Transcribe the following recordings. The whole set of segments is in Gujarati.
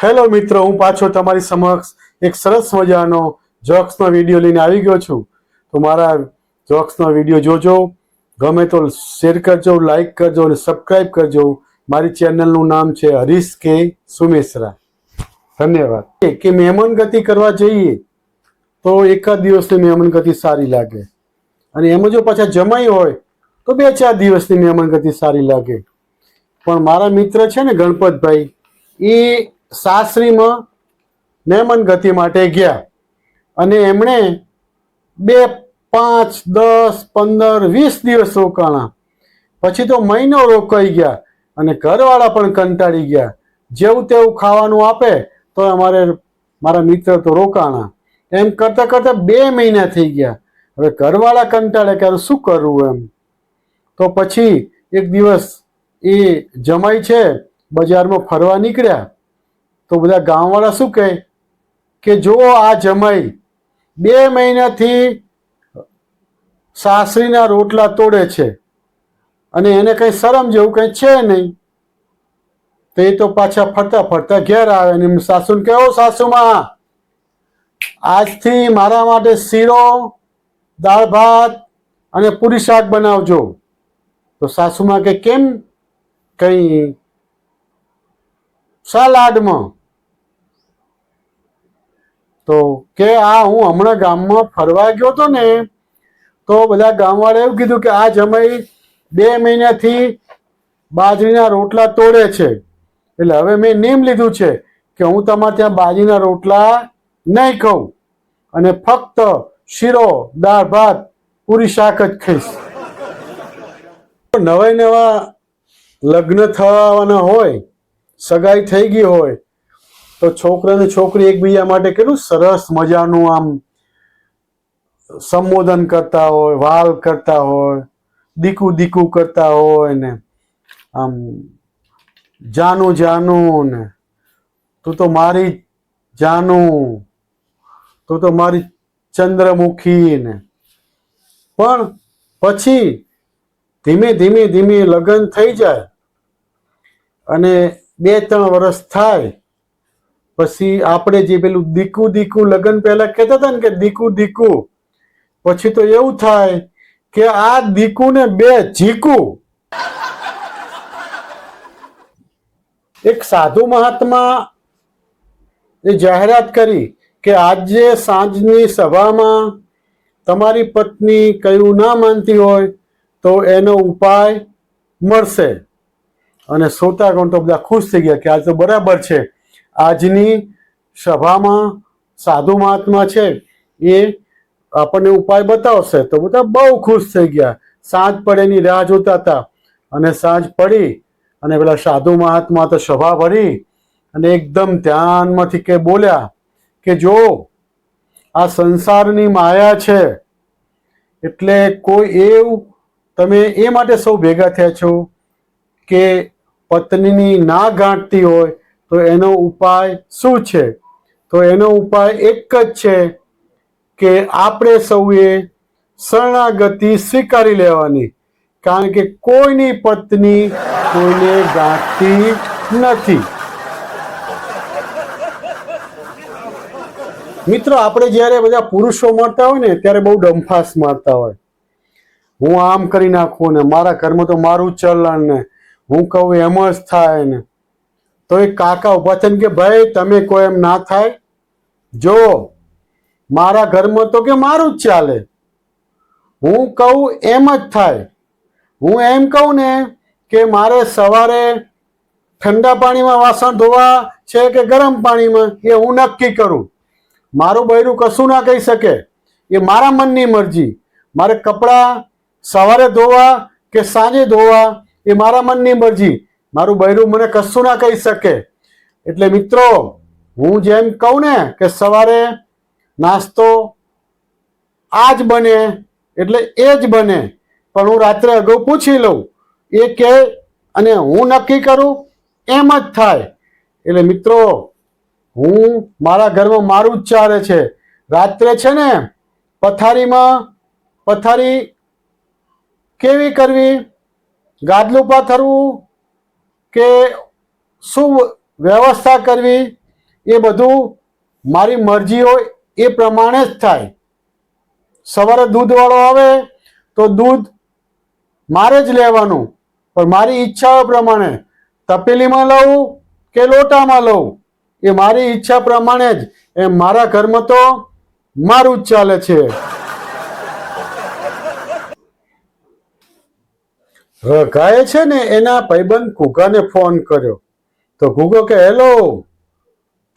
હેલો મિત્રો, હું પાછો તમારી સમક્ષ એક સરસ મજાનો જોક્સનો વિડીયો લઈને આવી ગયો છું. તો મારા જોક્સનો વિડીયો જોજો, ગમે તો શેર કરજો, લાઈક કરજો અને સબસ્ક્રાઈબ કરજો. મારી ચેનલનું નામ છે હરીશ કે સુમેશ્રા. ધન્યવાદ. કે મહેમાન ગતિ કરવા જઈએ તો એકાદ દિવસની મહેમાન ગતિ સારી લાગે, અને એમાં જો પાછા જમાઈ હોય તો 2-4 દિવસની મહેમાન ગતિ સારી લાગે. પણ મારા મિત્ર છે ને ગણપતભાઈ, એ સાસરીમાં મહેમાન ગતિ માટે ગયા અને એમણે 2, 5, 10, 15, 20 દિવસ રોકાણા. પછી તો મહિનો રોકાઈ ગયા અને ઘરવાળા પણ કંટાળી ગયા. જેવું તેવું ખાવાનું આપે તો મારા મિત્ર તો રોકાણા. એમ કરતાં કરતાં 2 મહિના થઈ ગયા. હવે ઘરવાળા કંટાળે કે શું કરવું એમ. તો પછી એક દિવસ એ જમાઈ છે બજારમાં ફરવા નીકળ્યા. તો બધા ગામવાળા શું કહે કે જો આ જમાઈ 2 મહિનાથી સાસરીના રોટલા તોડે છે અને એને કંઈ શરમ જેવું કંઈ છે નહીં. તો એ તો પાછા ફરતા ફરતા ઘેર આવે અને સાસુને કહે, ઓ સાસુમાં, આજથી મારા માટે શીરો, દાળ ભાત અને પૂરી શાક બનાવજો. તો સાસુમાં કે કેમ, કંઈ સલાડમાં? તો કે આ હું હમણાં ગામમાં ફરવા ગયો હતો ને, તો બધા ગામવાળા એવું કીધું કે આ જમાઈ 2 મહિનાથી બાજરીના રોટલા તોડે છે, એટલે હવે મેં નેમ લીધું છે કે હું તમારે ત્યાં બાજરીના રોટલા નહીં ખાઉં અને ફક્ત શીરો, દાળ ભાત, પૂરી શાક જ ખાઈશ. નવા લગ્ન થવાના હોય, સગાઈ થઈ ગઈ હોય, તો છોકરા અને છોકરી એકબીજા માટે કેટલું સરસ મજાનું આમ સંબોધન કરતા હોય, વાલ કરતા હોય, દીકુ દીકુ કરતા હોય ને આમ જાનું જાનું ને તું તો મારી જાનું, તું તો મારી ચંદ્રમુખી ને. પણ પછી ધીમે ધીમે ધીમે લગ્ન થઈ જાય અને 2-3 વર્ષ થાય પછી આપણે જે પેલું દીકુ દીકુ લગ્ન પહેલા કહેતા હતા ને કે દીકુ દીકુ, પછી તો એવું થાય કે આ દીકુ ને 2 ઝીકુ. એક સાધુ મહાત્મા એ જાહેરાત કરી કે આજે સાંજની સભામાં તમારી પત્ની કયું ના માનતી હોય તો એનો ઉપાય મળશે. અને શ્રોતાગણ તો બધા ખુશ થઈ ગયા કે આજ તો બરાબર છે, આજની સભામાં સાધુ મહાત્મા છે એ આપણને ઉપાય બતાવશે. તો બધા બહુ ખુશ થઈ ગયા. સાંજ પડેની રાહ જોતા હતા અને સાંજ પડી અને પેલા સાધુ મહાત્મા તો સભા ભરી અને એકદમ ધ્યાનમાંથી કે બોલ્યા કે જો આ સંસારની માયા છે, એટલે કોઈ એવું તમે એ માટે સૌ ભેગા થયા છો કે પત્નીની ના ગાંઠતી હોય તો એનો ઉપાય શું છે? તો એનો ઉપાય એક જ છે કે આપણે સૌએ શરણાગતિ સ્વીકારી લેવાની, કારણ કે કોઈની પત્ની કોઈને ગાંઠતી નથી. મિત્રો, આપણે જ્યારે બધા પુરુષો મળતા હોય ને ત્યારે બહુ ડંફાસ મારતા હોય, હું આમ કરી નાખું ને મારા ઘરમાં તો મારું ચલણ ને હું કહું એમ જ થાય ને. તો એક કાકા ઉભા થઈને કે ભાઈ તમે કોઈ એમ ના થાય, જો મારા ઘરમાં તો કે મારું જ ચાલે, હું કહું એમ જ થાય. હું એમ કહું ને કે મારે સવારે ઠંડા પાણીમાં વાસણ ધોવા છે કે ગરમ પાણીમાં, એ હું નક્કી કરું. મારું બૈરું કશું ના કહી શકે, એ મારા મનની મરજી. મારે કપડાં સવારે ધોવા કે સાંજે ધોવા એ મારા મનની મરજી. મારું બૈરું મને કશું ના કહી શકે. એટલે મિત્રો, હું જેમ કહું ને કે સવારે નાસ્તો આ જ બને એટલે એ જ બને, પણ હું રાત્રે અગાઉ પૂછી લઉં, એ કહે અને હું નક્કી કરું એમ જ થાય. એટલે મિત્રો, હું મારા ઘરમાં મારું જ ચાલે છે. રાત્રે છે ને પથારી કેવી કરવી, ગાદલું પાથરવું કે શું વ્યવસ્થા કરવી એ બધું મારી મરજી હોય એ પ્રમાણે જ થાય. સવારે દૂધવાળો આવે તો દૂધ મારે જ લેવાનું, પણ મારી ઈચ્છાઓ પ્રમાણે તપેલીમાં લઉં કે લોટામાં લઉં એ મારી ઈચ્છા પ્રમાણે જ. એમ મારા ઘરમાં તો મારું જ ચાલે છે. રઘાએ છે ને એના ભાઈબંધ ઘુઘાને ફોન કર્યો તો ઘુઘો કે હેલો,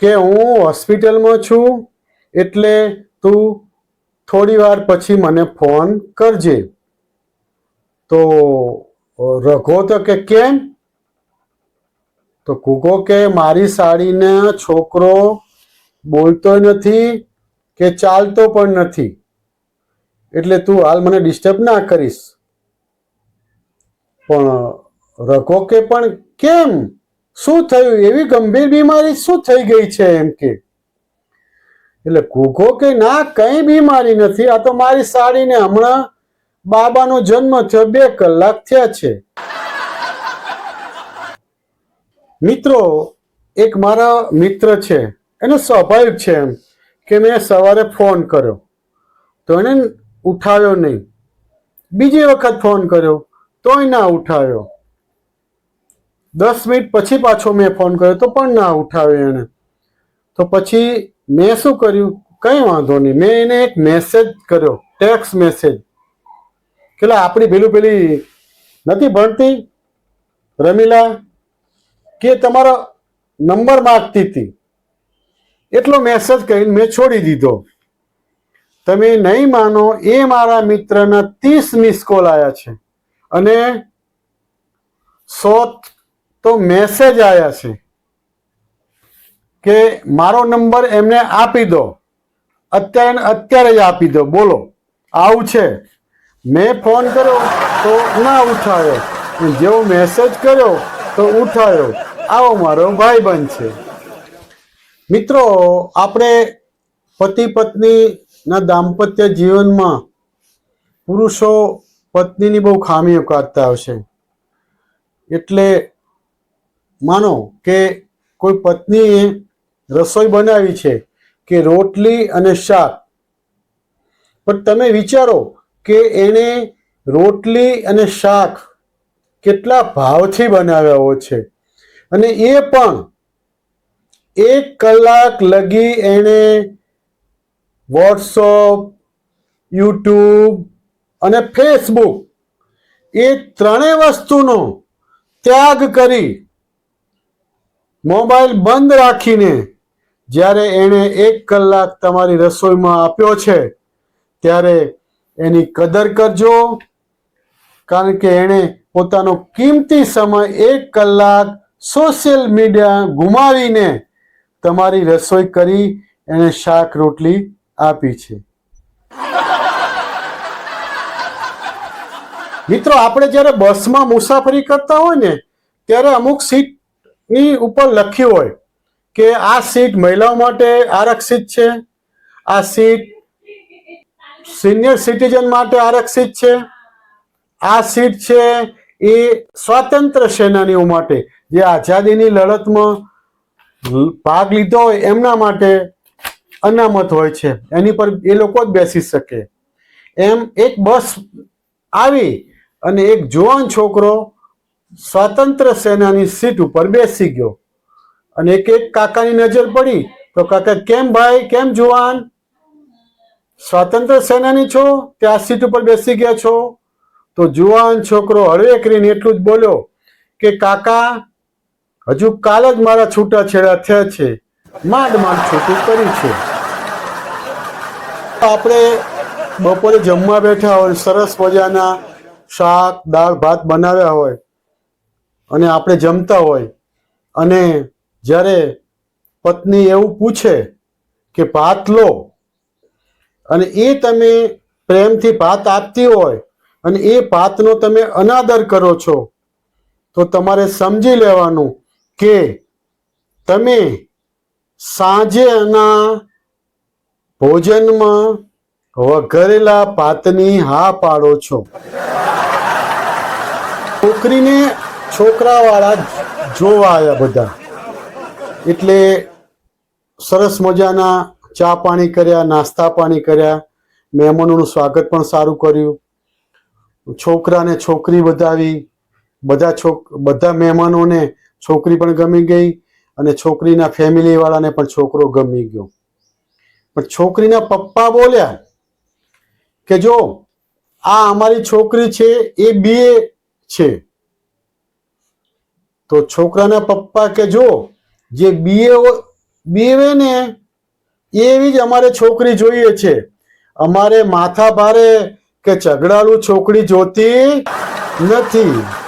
કે હું હોસ્પિટલમાં છું એટલે તું થોડી વાર પછી મને ફોન કરજે. તો રઘો તો કે કેમ? તો ઘુઘો કે મારી સાડીને છોકરો બોલતો નથી કે ચાલતો પણ નથી, એટલે તું હાલ મને ડિસ્ટર્બ ના કરીશ. પણ રઘો કે પણ કેમ, શું થયું, એવી ગંભીર બીમારી શું થઈ ગઈ છે એમ કે. એટલે ઘુઘો કે ના કઈ બીમારી નથી, આ તો મારી સાડીને હમણાં બાબાનો જન્મ થયો 2 કલાક થયા છે. મિત્રો, એક મારા મિત્ર છે, એનો સ્વાભાવિક છે એમ કે મેં સવારે ફોન કર્યો તો એને ઉઠાવ્યો નહીં, બીજી વખત ફોન કર્યો તોય ના ઉઠાવ્યો, 10 મિનિટ પછી પાછો મેં ફોન કર્યો તો પણ ના ઉઠાવ્યો એને. તો પછી મેં શું કર્યું, કંઈ વાંધો નહીં, મેં એને એક મેસેજ કર્યો, ટેક્સ્ટ મેસેજ, કે આપણી પેલી નથી ભણતી રમીલા, કે તમારો નંબર માંગતી હતી, એટલો મેસેજ કરીને મેં છોડી દીધો. તમે નહીં માનો, એ મારા મિત્રના 30 મિસ કોલ આવ્યા છે અને 100 તો મેસેજ આવ્યા છે કે મારો નંબર એમને આપી દો, અત્યારે જ આપી દો. બોલો, આવું છે. મેં ફોન કર્યો તો ના ઉઠાયો, જેવો મેસેજ કર્યો તો ઉઠાયો. આવો મારો ભાઈબંધ છે. મિત્રો, આપણે પતિ પત્નીના દાંપત્ય જીવનમાં પુરુષો પત્નીની બહુ ખામીઓ કાઢતા હશે. એટલે માનો કે કોઈ પત્નીએ રસોઈ બનાવી છે કે રોટલી અને શાક, પણ તમે વિચારો કે એણે રોટલી અને શાક કેટલા ભાવથી બનાવ્યા હોય છે, અને એ પણ 1 કલાક લગી એણે વોટ્સઅપ, યુટ્યુબ અને ફેસબુક એ 3 વસ્તુનો ત્યાગ કરી મોબાઈલ બંધ રાખીને જ્યારે એણે 1 કલાક તમારી રસોઈમાં આપ્યો છે, ત્યારે એની કદર કરજો. કારણ કે એણે પોતાનો કિંમતી સમય 1 કલાક સોશિયલ મીડિયા ગુમાવીને તમારી રસોઈ કરી એને શાક રોટલી આપી છે. મિત્રો, આપણે જ્યારે બસમાં મુસાફરી કરતા હોય ને ત્યારે અમુક સીટની ઉપર લખ્યું હોય કે આ સીટ મહિલાઓ માટે આરક્ષિત છે, આ સીટ સિનિયર સિટીઝન માટે આરક્ષિત છે, આ સીટ છે એ સ્વાતંત્ર્ય સેનાનીઓ માટે, જે આઝાદીની લડતમાં ભાગ લીધો હોય એમના માટે અનામત હોય છે, એની પર એ લોકો જ બેસી શકે. એમ એક બસ આવી અને એક જુવાન છોકરો સ્વાતંત્ર્ય સેનાની સીટ ઉપર બેસી ગયો અને એક કાકાની નજર પડી તો કાકા, કેમ ભાઈ, કેમ જુવાન, સ્વાતંત્ર્ય સેનાની છો, ત્યાં સીટ ઉપર બેસી ગયા છો? તો જુવાન છોકરો હળવે કરીને એટલું જ બોલ્યો કે કાકા, હજુ કાલ જ મારા છૂટાછેડા થયા છે, માંડ છૂટું કરી છે. આપણે બપોરે જમવા બેઠા હોય, સરસ મજાના શાક દાળ ભાત બનાવ્યા હોય અને આપણે જમતા હોય, અને જ્યારે પત્ની એવું પૂછે કે ભાત લો, અને એ તમે પ્રેમથી ભાત આપતી હોય અને એ ભાતનો તમે અનાદર કરો છો, તો તમારે સમજી લેવાનું કે તમે સાંજેના ભોજનમાં વઘારેલા ભાતની હા પાડો છો. છોકરીને છોકરાવાળા જોવા આવ્યા બધા, એટલે સરસ મજાના ચા પાણી કર્યા, નાસ્તા પાણી કર્યા, મહેમાનોનું સ્વાગત પણ સારું કર્યું, છોકરાને છોકરી બતાવી, બધા મહેમાનોને છોકરી પણ ગમી ગઈ અને છોકરીના ફેમિલી વાળાને પણ છોકરો ગમી ગયો. પણ છોકરીના પપ્પા બોલ્યા કે જો આ અમારી છોકરી છે એ BA છે. તો છોકરાના પપ્પા કે જો જે BA ને એવી જ અમારે છોકરી જોઈએ છે, અમારે માથા ભારે કે ઝઘડાળુ છોકરી જોતી નથી.